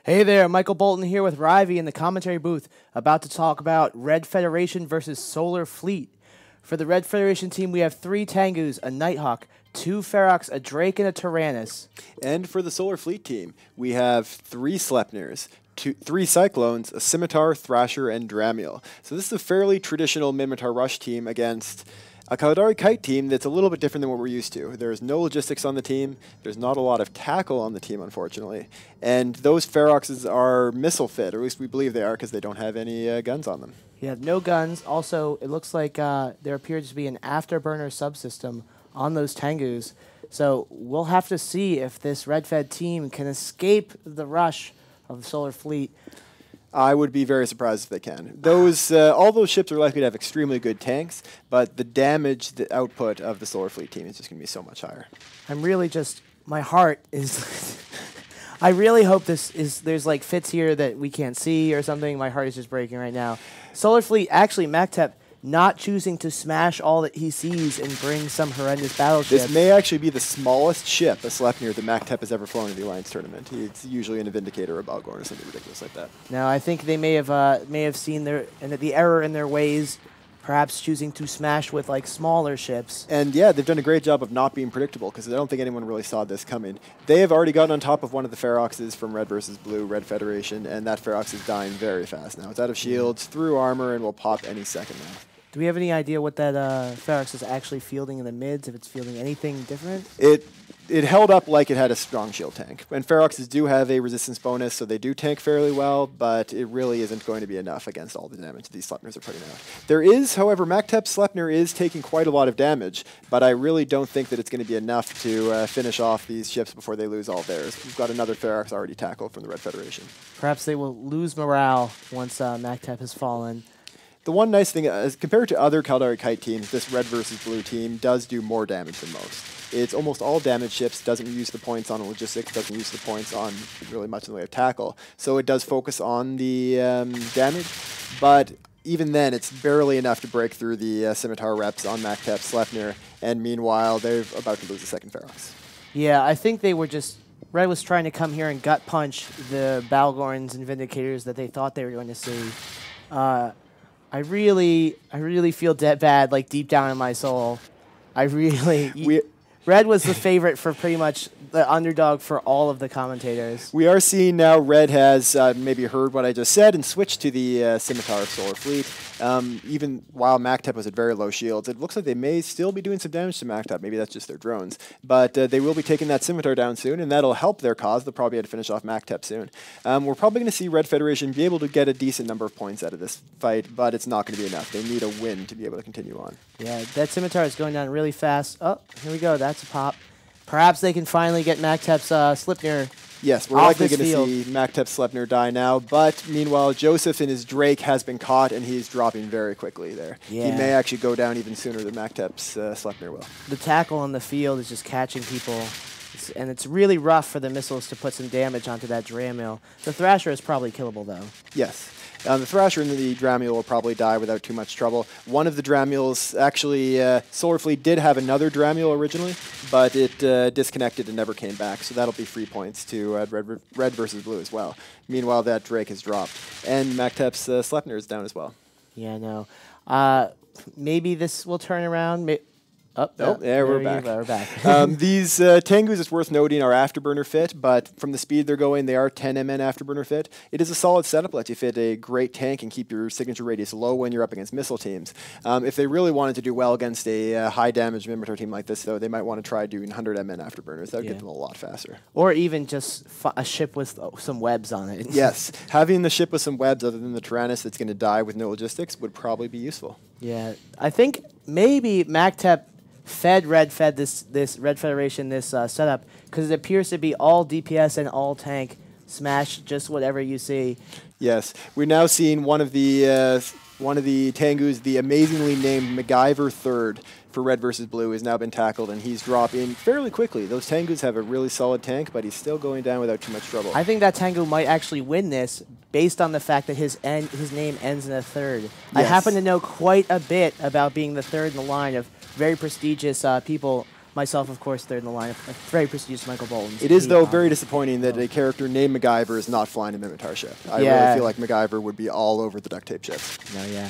Hey there, Michael Bolton here with RvB in the commentary booth, about to talk about Red Federation versus Solar Fleet. For the Red Federation team, we have 3 Tengus, a Nighthawk, 2 Ferox, a Drake, and a Tyrannus. And for the Solar Fleet team, we have 3 Sleipnirs, 3 Cyclones, a Scimitar, Thrasher, and Dramiel. So this is a fairly traditional Minotaur Rush team against a Caldari Kite team that's a little bit different than what we're used to. There's no logistics on the team. There's not a lot of tackle on the team, unfortunately. And those Feroxes are missile fit, or at least we believe they are, because they don't have any guns on them. You have no guns. Also, it looks like there appears to be an afterburner subsystem on those Tengus. So we'll have to see if this Red Fed team can escape the rush of the Solar Fleet. I would be very surprised if they can. Those, all those ships are likely to have extremely good tanks, but the damage, the output of the Solar Fleet team is just going to be so much higher. I'm really just, my heart is, I really hope there's like fits here that we can't see or something. My heart is just breaking right now. Solar Fleet, actually, MacTep not choosing to smash all that he sees and bring some horrendous battleship. This may actually be the smallest ship, a Sleipnir, that MacTep has ever flown in the Alliance tournament. It's usually in a Vindicator or a Balgorn or something ridiculous like that. No, I think they may have seen the error in their ways, perhaps choosing to smash with like smaller ships. And yeah, they've done a great job of not being predictable, because I don't think anyone really saw this coming. They have already gotten on top of one of the Feroxes from Red versus Blue, Red Federation, and that Ferox is dying very fast now. It's out of shields, through armor, and will pop any second now. Do we have any idea what that Ferox is actually fielding in the mids, if it's fielding anything different? It held up like it had a strong shield tank. And Feroxes do have a resistance bonus, so they do tank fairly well, but it really isn't going to be enough against all the damage these Sleipnirs are putting out. There is, however, MacTep's Sleipnir is taking quite a lot of damage, but I really don't think that it's going to be enough to finish off these ships before they lose all theirs. We've got another Ferox already tackled from the Red Federation. Perhaps they will lose morale once MacTep has fallen. The one nice thing, as compared to other Caldari Kite teams, this Red versus Blue team does do more damage than most. It's almost all damage ships, doesn't use the points on logistics, doesn't use the points on really much in the way of tackle. So it does focus on the damage, but even then it's barely enough to break through the Scimitar reps on MacTep Sleipnir, and meanwhile they're about to lose the second Ferox. Yeah, I think they were just... Red was trying to come here and gut punch the Balgorns and Vindicators that they thought they were going to see. I really feel bad, like deep down in my soul. Red was the favorite for pretty much the underdog for all of the commentators. We are seeing now Red has maybe heard what I just said and switched to the Scimitar Solar Fleet. Even while MacTep was at very low shields, it looks like they may still be doing some damage to MacTep. Maybe that's just their drones. But they will be taking that Scimitar down soon, and that'll help their cause. They'll probably have to finish off MacTep soon. We're probably going to see Red Federation be able to get a decent number of points out of this fight, but it's not going to be enough. They need a win to be able to continue on. Yeah, that Scimitar is going down really fast. Oh, here we go. That's a pop. Perhaps they can finally get MacTep's Sleipnir. Yes, we're likely going to see MacTep's Sleipnir die now, but meanwhile, Joseph and his Drake has been caught, and he's dropping very quickly there. Yeah. He may actually go down even sooner than MacTep's Sleipnir will. The tackle on the field is just catching people, and it's really rough for the missiles to put some damage onto that Dramiel. The Thrasher is probably killable, though. Yes. The Thrasher and the Dramiel will probably die without too much trouble. One of the Dramiels, actually, Solar Fleet did have another Dramiel originally, but it disconnected and never came back, so that'll be free points to Red versus Blue as well. Meanwhile, that Drake has dropped. And MacTep's Sleipnir is down as well. Yeah, no. Maybe this will turn around. We're back. We're back. These Tengus, it's worth noting, are afterburner fit, but from the speed they're going, they are 10 MN afterburner fit. It is a solid setup, lets you fit a great tank and keep your signature radius low when you're up against missile teams. If they really wanted to do well against a high damage Minotaur team like this, though, they might want to try doing 100 MN afterburners. That would get them a lot faster. Or even just a ship with some webs on it. Yes, having the ship with some webs other than the Tyrannus that's going to die with no logistics would probably be useful. Yeah, I think maybe MacTep fed Red Federation this setup, because it appears to be all DPS and all tank, smash just whatever you see. Yes, we're now seeing one of the Tengus, the amazingly named MacGyver III for Red versus Blue, has now been tackled, and he's dropping fairly quickly. Those Tengus have a really solid tank, but he's still going down without too much trouble. I think that Tengu might actually win this based on the fact that his name ends in a third. Yes. I happen to know quite a bit about being the third in the line of very prestigious people myself, of course, third in the lineup. Very prestigious Michael Bolton. It is, though, very disappointing that a character named MacGyver is not flying a Mimitar ship. I really feel like MacGyver would be all over the duct tape ships. No, yeah.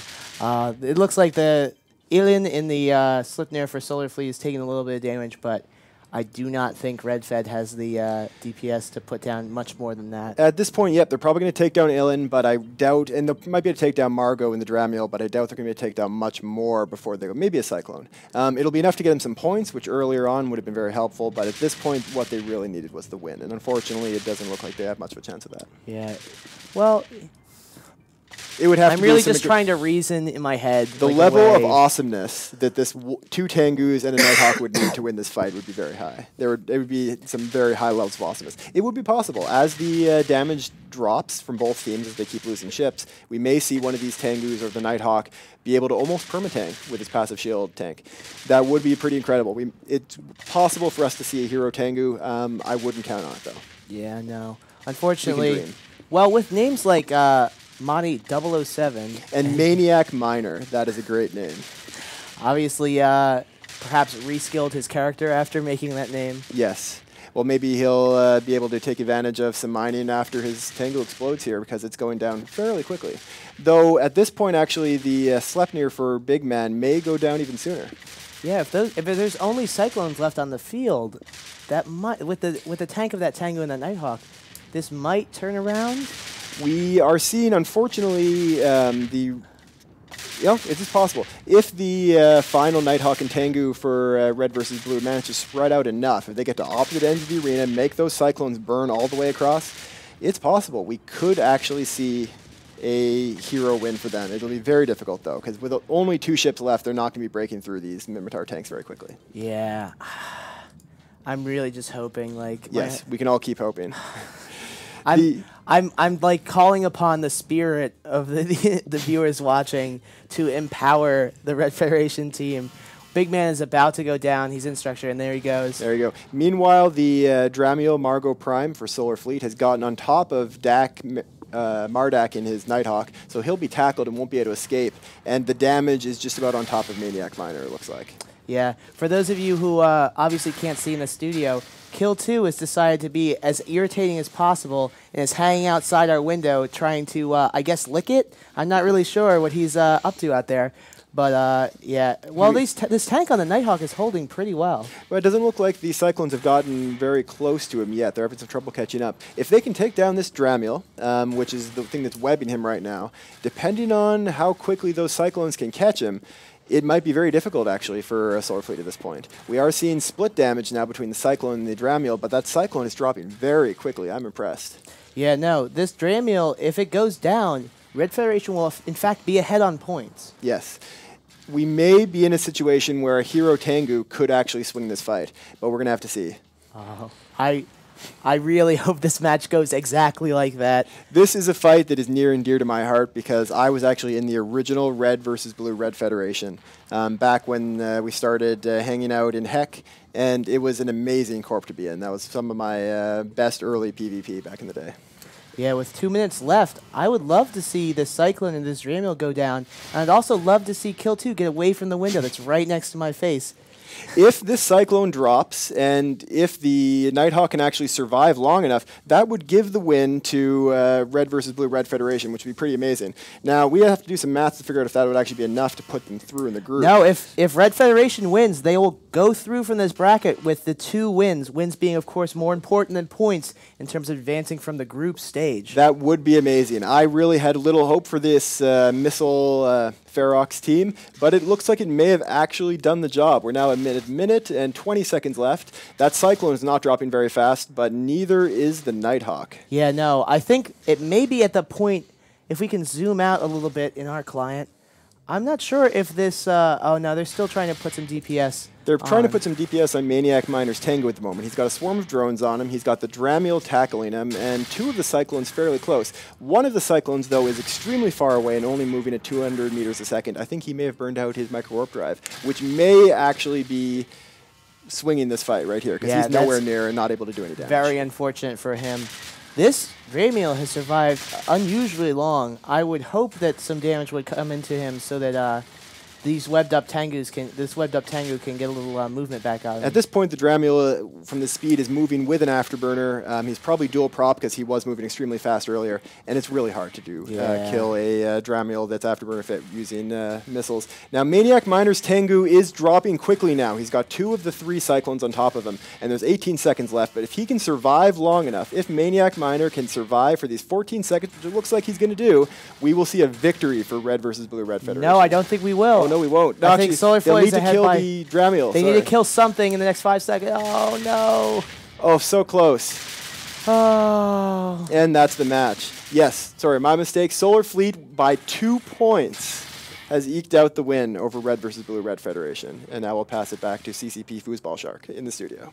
It looks like the Ilin in the Slipnir for Solar Fleet is taking a little bit of damage, but I do not think Red Fed has the DPS to put down much more than that. At this point, yep, they're probably going to take down Ilin, but I doubt, and they might be able to take down Margot in the Dramiel, but I doubt they're going to be able to take down much more before they go. Maybe a Cyclone. It'll be enough to get them some points, which earlier on would have been very helpful, but at this point, what they really needed was the win, and unfortunately, it doesn't look like they have much of a chance of that. Yeah. Well, it would have I'm to really just trying to reason in my head. The like level of awesomeness that this two Tengus and a Nighthawk would need to win this fight would be very high. There would be some very high levels of awesomeness. It would be possible. As the damage drops from both teams as they keep losing ships, we may see one of these Tengus or the Nighthawk be able to almost permatank with his passive shield tank. That would be pretty incredible. It's possible for us to see a hero Tengu. I wouldn't count on it, though. Yeah, no. Unfortunately, well, with names like Monty 007 and Maniac Miner, that is a great name. Obviously, perhaps reskilled his character after making that name. Yes. Well, maybe he'll be able to take advantage of some mining after his Tengu explodes here, because it's going down fairly quickly. Though at this point, actually, the Sleipnir for Big Man may go down even sooner. Yeah, if there's only Cyclones left on the field, that might with the tank of that Tengu and that Nighthawk, this might turn around. We are seeing, unfortunately, it is possible. If the final Nighthawk and Tengu for Red versus Blue manage to spread out enough, if they get to opposite ends of the arena, make those Cyclones burn all the way across, it's possible. We could actually see a hero win for them. It'll be very difficult, though, because with only 2 ships left, they're not going to be breaking through these Mimitar tanks very quickly. Yeah. I'm really just hoping, like... Yes, we can all keep hoping. I'm like calling upon the spirit of the viewers watching to empower the Red Federation team. Big Man is about to go down. He's in structure, and there he goes. There you go. Meanwhile, the Dramiel Margot Prime for Solar Fleet has gotten on top of Mardak in his Nighthawk, so he'll be tackled and won't be able to escape. And the damage is just about on top of Maniac Miner, it looks like. Yeah. For those of you who obviously can't see in the studio, Kill 2 has decided to be as irritating as possible and is hanging outside our window trying to, I guess, lick it. I'm not really sure what he's up to out there. But, yeah. Well, this tank on the Nighthawk is holding pretty well. Well, it doesn't look like the Cyclones have gotten very close to him yet. They're having some trouble catching up. If they can take down this Dramiel, which is the thing that's webbing him right now, depending on how quickly those Cyclones can catch him, it might be very difficult, actually, for a Solar Fleet at this point. We are seeing split damage now between the Cyclone and the Dramiel, but that Cyclone is dropping very quickly. I'm impressed. Yeah, no, this Dramiel, if it goes down, Red Federation will, in fact, be ahead on points. Yes. We may be in a situation where a hero Tengu could actually swing this fight, but we're going to have to see. I really hope this match goes exactly like that. This is a fight that is near and dear to my heart because I was actually in the original Red versus Blue Red Federation back when we started hanging out in Heck, and it was an amazing corp to be in. That was some of my best early PvP back in the day. Yeah, with 2 minutes left, I would love to see this Cyclone and this Dramiel go down, and I'd also love to see Kill 2 get away from the window that's right next to my face. If this Cyclone drops, and if the Nighthawk can actually survive long enough, that would give the win to Red versus Blue Red Federation, which would be pretty amazing. Now, we have to do some math to figure out if that would actually be enough to put them through in the group. No, if Red Federation wins, they will go through from this bracket with the 2 wins. Wins being, of course, more important than points in terms of advancing from the group stage. That would be amazing. I really had little hope for this Missile Ferox team, but it looks like it may have actually done the job. We're now at minute and 20 seconds left. That Cyclone is not dropping very fast, but neither is the Nighthawk. Yeah, no, I think it may be at the point, if we can zoom out a little bit in our client, I'm not sure if this, oh no, they're still trying to put some DPS. They're trying to put some DPS on Maniac Miner's Tengu at the moment. He's got a swarm of drones on him, he's got the Dramiel tackling him, and 2 of the Cyclones fairly close. One of the Cyclones, though, is extremely far away and only moving at 200 meters a second. I think he may have burned out his micro-warp drive, which may actually be swinging this fight right here, because he's nowhere near and not able to do any damage. Very unfortunate for him. This Dramiel has survived unusually long. I would hope that some damage would come into him so that these webbed up Tengus this webbed up Tengu can get a little movement back out of him. At this point, the Dramula from the speed is moving with an afterburner. He's probably dual prop because he was moving extremely fast earlier, and it's really hard to do kill a Dramula that's afterburner fit using missiles. Now, Maniac Miner's Tengu is dropping quickly now. He's got 2 of the 3 Cyclones on top of him, and there's 18 seconds left, but if he can survive long enough, if Maniac Miner can survive for these 14 seconds, which it looks like he's going to do, we will see a victory for Red versus Blue-Red Federation. No, I don't think we will. Oh, no, we won't. No, I actually, think Solar they'll Flare need is to ahead kill by the Dramule. They need to kill something in the next 5 seconds. Oh, no. Oh, so close. Oh. And that's the match. Yes, sorry, my mistake. Solar Fleet by 2 points has eked out the win over Red versus Blue-Red Federation. And now we'll pass it back to CCP Foosball Shark in the studio.